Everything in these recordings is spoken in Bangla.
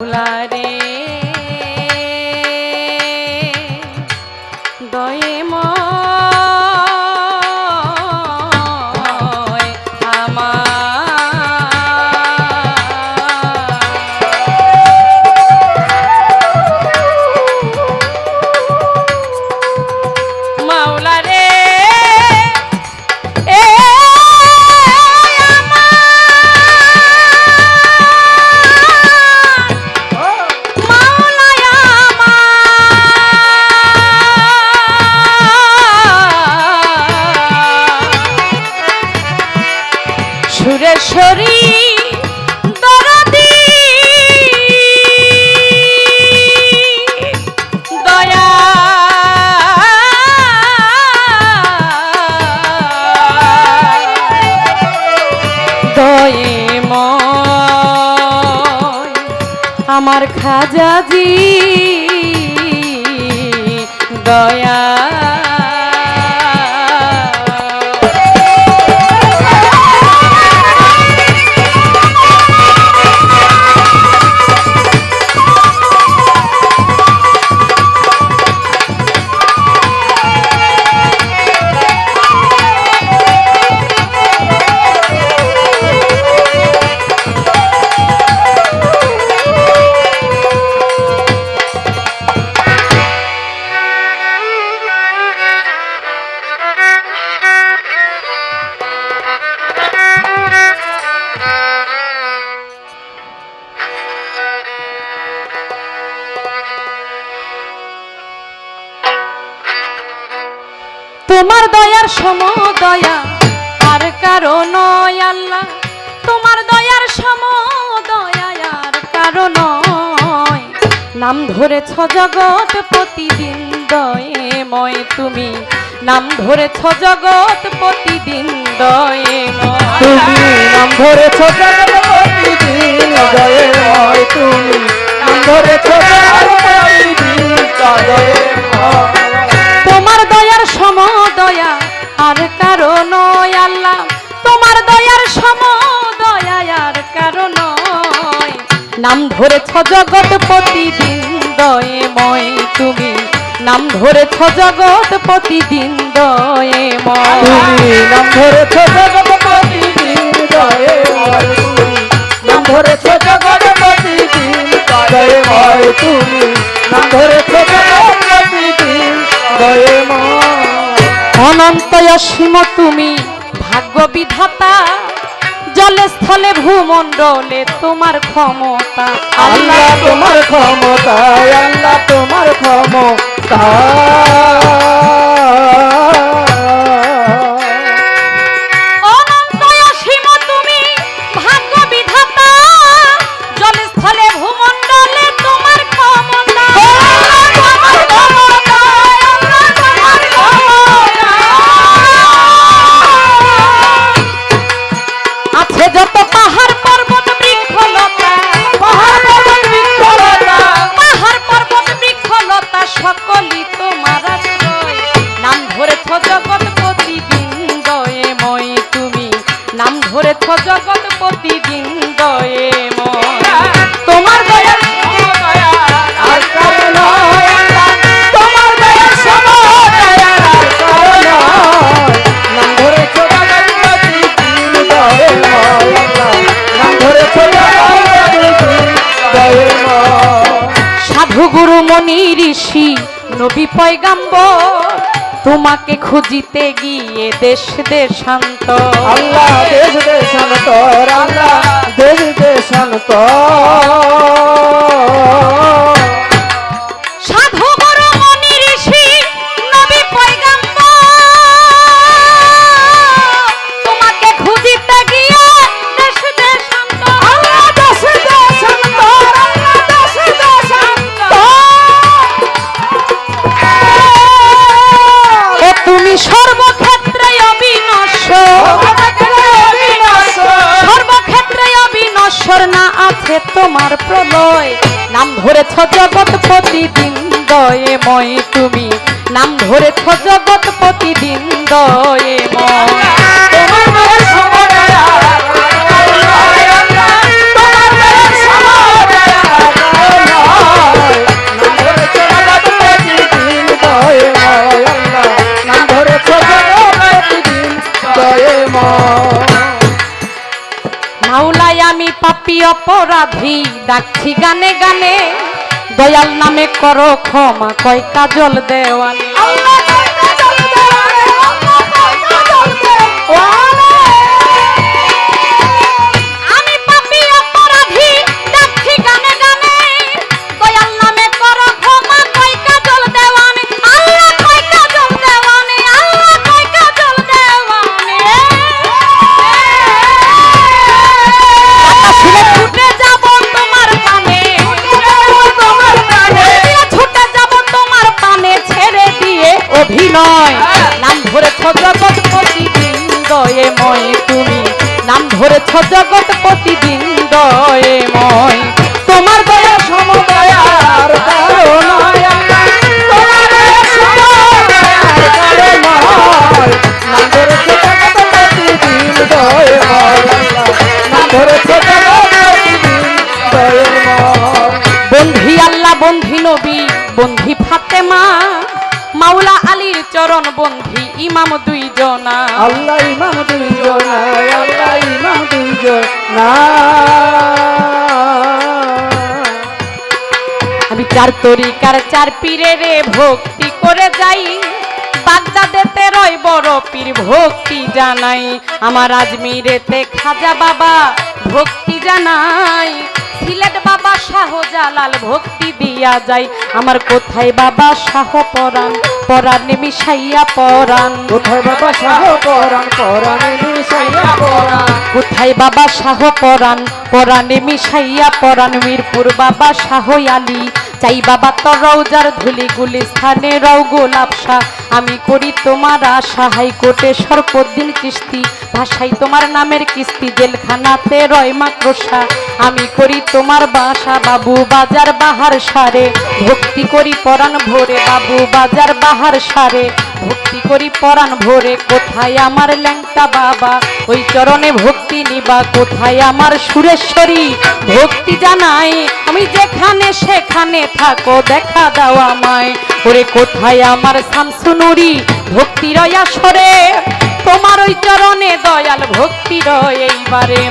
রে দয়ে সুরেশ্বরী দরদি দয়া দয়েময় আমার খাজাজি দয়া তোমার দয়ার সমদয়া আর কারো নয় আল্লাহ, তোমার দয়ার সমদয়া আর কারো নয়। নাম ধরেছ জগৎ প্রতিদিন দয়েময়, তুমি নাম ধরেছ জগৎ প্রতিদিন দয়েময়, তুমি নাম ধরেছ জগৎ প্রতিদিন দয়েময়, তুমি নাম ধরেছ জগৎ প্রতিদিন দয়েময়। তোমার দয়ার সমদয়া আর কারো নয় আল্লাহ, তোমার দয়ার সমদয়া আর কারো নয়। নাম ধরেছ জগৎ প্রতিদিন দয়েময়, তুমি নাম ধরেছ জগৎ প্রতিদিন দয়েময়, তুমি নাম ধরেছ জগৎ প্রতিদিন দয়েময়, তুমি নাম ধরেছ জগৎ প্রতিদিন দয়েময়, তুমি নাম ধরেছ জগৎ প্রতিদিন দয়েময়। অনন্ত অসীম তুমি ভাগ্য বিধাতা, জলে স্থলে ভূমণ্ডলে তোমার ক্ষমতা আল্লাহ তোমার ক্ষমতা, আল্লাহ তোমার ক্ষমতা। অনন্ত অসীম তুমি ভাগ্য বিধাতা, জলে স্থলে ভূমণ্ডলে তোমার ক্ষমতা। আছে যত পাহাড় পর্বত বৃক্ষলতা, পাহাড় পর্বত বৃক্ষলতা, পাহাড় পর্বত বৃক্ষলতা সকলই তোমার আশ্রয়। নাম ধরেছ জগৎ প্রতিদিন দয়েময়, তুমি নাম ধরেছ জগৎ প্রতিদিন দয়েময়। তোমার দয়ার সমদয়া আর কারো নয় আল্লাহ, তোমার দয়ার সমদয়া আর কারো নয়। নাম ধরেছ জগৎ প্রতিদিন দয়েময়, আল্লাহ নাম ধরেছ জগৎ প্রতিদিন দয়েময়। সাধু গুরু মনি ঋষি নবী পয়গাম্বর, তোমাকে খুঁজিতে গিয়ে দেশ দেশান্তর, আল্লাহ দেশ দেশান্তর, আল্লাহ দেশ দেশান্তর। সাধু গুরু মনি ঋষি নবী পয়গাম্বর, তোমাকে খুঁজিতে গিয়ে দেশ দেশান্তর, আল্লাহ দেশ দেশান্তর, আল্লাহ দেশ দেশান্তর। ও তুমি সর্বক্ষেত্রে অবিনশ্বর, সর্বক্ষেত্রে অবিনশ্বর, না আছে তোমার প্রলয়। নাম ধরেছ জগৎ প্রতিদিন দয়েময়, তুমি নাম ধরেছ জগৎ প্রতিদিন দয়েময়। তোমার দয়ার সমদয়া আর কারো নয় আল্লাহ, তোমার দয়ার সমদয়া অপরাধী ডাকছি গানে গানে দয়াল নামে করো ক্ষমা কয় কাজল দেওয়ানি আমি পাপী অপরাধী ডাকছি গানে গানে দয়াল নামে করো ক্ষমা কয় কাজল দেওয়ানি আল্লাহ কয় কাজল দেওয়ানি আল্লাহ কয় কাজল দেওয়ানি ছুটে ছুটে যাব তোমার পানে ছুটে যাব তোমার পানে ছেড়ে দিয়ে অভিনয় নাম ধরেছ জগৎ প্রতিদিন দয়েময় তুমি নাম ধরেছ জগৎ প্রতিদিন দয়েময় তোমার দয়া সমদয়ার কারণে তোমার দয়া সমদয়ার কারণে নাম ধরেছে জগৎ প্রতিদিন দয়াময় নাম ধরেছে জগৎ প্রতিদিন দয়াময় বন্ধি আল্লাহ বন্ধি নবী বন্ধি ফাতেমা মাওলা আলীর চরণ বন্ধি ইমাম দুইজনা আল্লাহ ইমাম দুইজন আল্লাহ ইমাম দুইজন না আমি চার তরিকার চার পীরেরে ভক্তি করে যাই বাগদাদেতে রয় বড় পীর ভক্তি জানাই আমার আজমিরেতে খাজা বাবা ভক্তি জানাই সিলেট বাবা শাহজালাল ভক্তি দিয়া যায় আমার কোথায় বাবা শাহ পরাণ পরাণে মিশাইয়া পরাণ কোথায় বাবা শাহ পরাণ পরাণে মিশাইয়া পরাণ কোথায় বাবা শাহ পরাণ পরাণে মিশাইয়া পরাণ মিরপুর বাবা শাহ আলী চাই বাবা তোর রওজার ধুলি গুলিস্থানে রও গোলাপ শাহ আমি করি তোমার আশা হাইকোর্টে সর্বদিন কিস্তি ভাষাই তোমার নামের কিস্তি জেলখানাতে রয় মাকড়সা আমি করি তোমার বাসা বাবু বাজার বাহার সারে ভক্তি করি পরাণ ভোরে বাবু বাজার বাহার সারে ভক্তি করি পরাণ ভোরে কোথায় আমার ল্যাংটা বাবা ওই চরণে ভক্তি নিবা কোথায় আমার সুরেশ্বরী ভক্তি জানাই আমি যেখানে সেখানে থাকো দেখা দাও আমায় ওরে কোথায় আমার শামসুনুরি ভক্তি রয়া সরে তোমার ওই চরণে দয়াল ভক্তি রয় এইবারে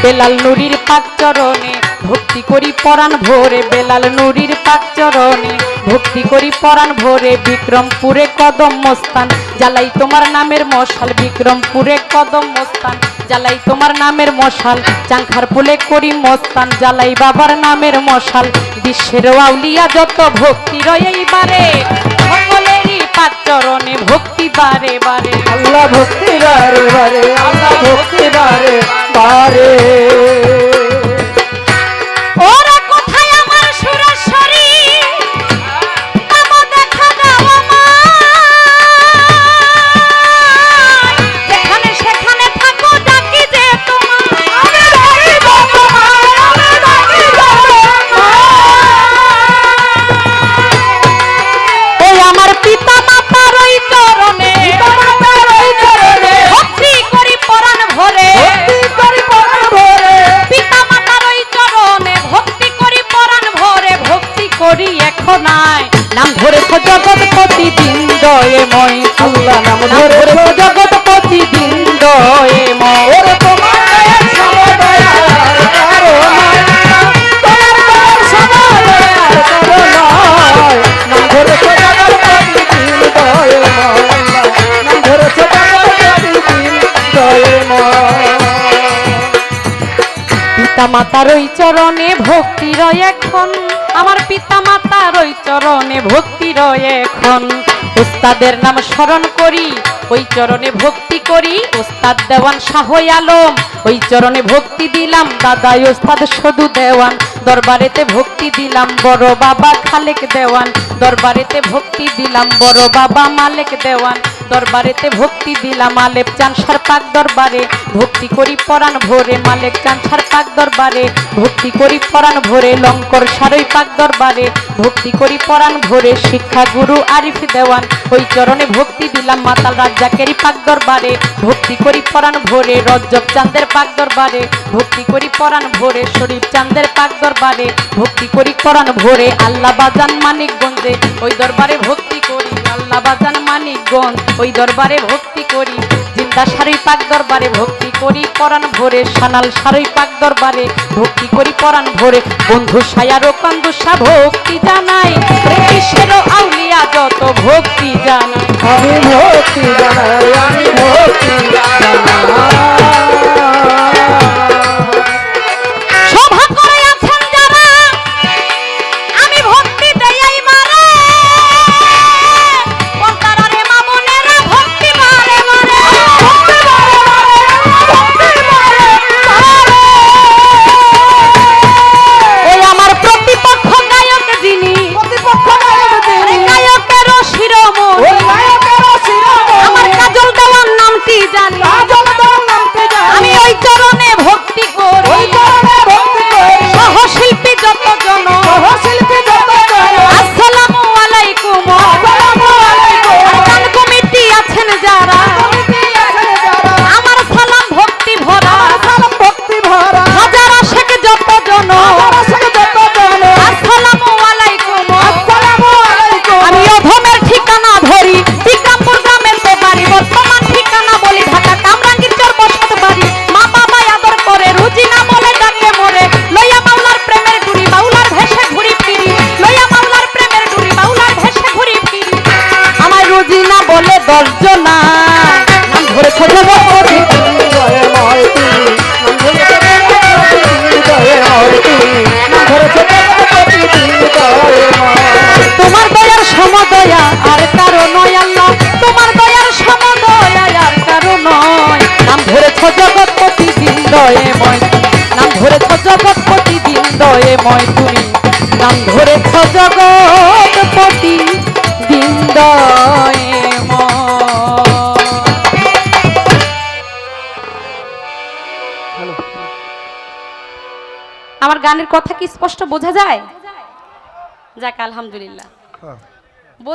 বেলাল নুরির পাক চরণে ভক্তি করি পরাণ ভোরে বেলাল নুরির পাক চরণে ভক্তি করি পরাণ ভোরে বিক্রমপুরে কদম মস্তান জ্বালাই তোমার নামের মশাল বিক্রমপুরে কদম মস্তান জ্বালাই তোমার নামের মশাল চাংখার পুলে করি মস্তান জ্বালাই বাবার নামের মশাল বিশ্বের আউলিয়া যত ভক্তি রয় এইবারে সকলেরই পাক চরণে ভক্তি বারে বারে আল্লাহ ভক্তি বারে বারে আল্লাহ ভক্তি বারে বারে ওরে কোথায় আমার সুরেশ্বরী বাবা দেখা দাও আমায় যেখানে সেখানে থাকো ডাকি যে তোমায় আমি ডাকি যে তোমায় আমি ডাকি যে তোমায় ওই আমার পিতা মাতার ওই চরণে ভক্তি করি পরাণ ভরে ভক্তি করি পরাণ ভরে পিতা মাতার ওই চরণে ভক্তি করি পরাণ ভরে ভক্তি করি এখন নাই নাম ধরেছ জগৎ প্রতিদিন দয়েময় আল্লাহ নাম নাম ধরে ধরেছ জগৎ প্রতিদিন দয়েময় ওরে তোমার দয়া সমদয়ার কারণে তোমার দয়া সমদয়ার কারণে নাম ধরেছে জগৎ প্রতিদিন দয়াময় নাম ধরেছে জগৎ প্রতিদিন দয়াময় পিতা মাতার ওই চরণে ভক্তি রয় এখন আমার পিতা মাতার ওই চরণে ভক্তি রয় এখন ওস্তাদের নাম স্মরণ করি ওই চরণে ভক্তি করি ওস্তাদ দেওয়ান শাহ আলম ওই চরণে ভক্তি দিলাম দাদাই ওস্তাদ সদু দেওয়ান দরবারেতে ভক্তি দিলাম বড় বাবা খালেক দেওয়ান দরবারেতে ভক্তি দিলাম বড় বাবা মালেক দেওয়ান দরবারেতে ভক্তি দিলাম আলেপ চানসার পাক দরবারে ভক্তি করি পরাণ ভোরে মালেক চানসার পাক দরবারে ভক্তি করি পরাণ ভোরে লঙ্কর সারই পাক দরবারে ভক্তি করি পরাণ ভোরে শিক্ষা গুরু আরিফ দেওয়ান ওই চরণে ভক্তি দিলাম মাতাল রাজ্জাকেরই পাক দরবারে ভক্তি করি পরাণ ভোরে রজ্জব চাঁদের পাক দরবারে ভক্তি করি পরাণ ভোরে শরীফ চাঁদের পাক দরবারে ভক্তি করি পরাণ ভোরে আল্লাহ বাজান মানিকগঞ্জে ওই দরবারে ভক্তি করি আল্লাহ বাজান মানিকগঞ্জ ওই দরবারে ভক্তি করি দাদা সারই পাক দরবারে ভক্তি করি পরাণ ভরে, সানাল সারই পাক দরবারে ভক্তি করি পরাণ ভরে, বন্ধু সায়ারও কান্দুসা ভক্তি জানাই, কৃষ্ণেরও আউলিয়া যত ভক্তি জানাই। আমি ভক্তি জানাই, আমি ভক্তি জানাই। শোভা করে আছেন যারা আমি ভক্তি দেই মারে, পন্তারা রে মা বোনেরা ভক্তি মারে মারে, ভক্তি মারে মারে, ভক্তি মারে মারে। ওই আমার প্রতিপক্ষ গায়ক যিনি, প্রতিপক্ষ গায়ক যিনি, গায়কেরও শিরোমণি, ওই গায়কেরও শিরোমণি, আমার কাজল দেওয়ার নামটি জানি, কাজল দেওয়ার নামটি জানি, আমি ওই চরণে ভক্তি করি, ওই চরণে ভক্তি করি, সহশিল্পী যতজন, সহশিল্পী যতজন, আসসালামু আলাইকুম, আসসালামু আলাইকুম, গান কমিটি আছেন যারা, কমিটি আছেন যারা, আমার সালাম ভক্তি ভরা, সালাম ভক্তি ভরা, হাজার আশেক যতজন, আশিক যতজন, আসসালামু আলাইকুম, আসসালামু আলাইকুম। আমি অধমের ঠিকানা ধরি, বিক্রমপুর গ্রামের তো বাড়ি, বর্তমান ঠিকানা বলি ঢাকা কামরাঙ্গীর চর বসত বাড়ি, মা বাবা আদর করে রুজি না বলে ডাকে মোরে, লইয়া মাওলার প্রেমের ডুরি বাউলার ভেসে ঘুরি ফিরি, লইয়া মাওলার প্রেমের ডুরি বাউলার ভেসে ঘুরি ফিরি, আমার রুজি না বলে দর্জনা নাম ধরে ছোট বড় তোমার দয়ার সমদয়া আর কারো নয় আল্লাহ, তোমার দয়ার সমদয়া আর কারো নয়, নাম ধরেছ জগৎপতি দিন দয়েময়, নাম ধরেছ জগৎপতি দিন দয়েময়, তুমি নাম ধরেছ জগৎপতি দিন দয়েময়। আমার গানের কথা কি স্পষ্ট বোঝা যায়? যাক আলহামদুলিল্লাহ।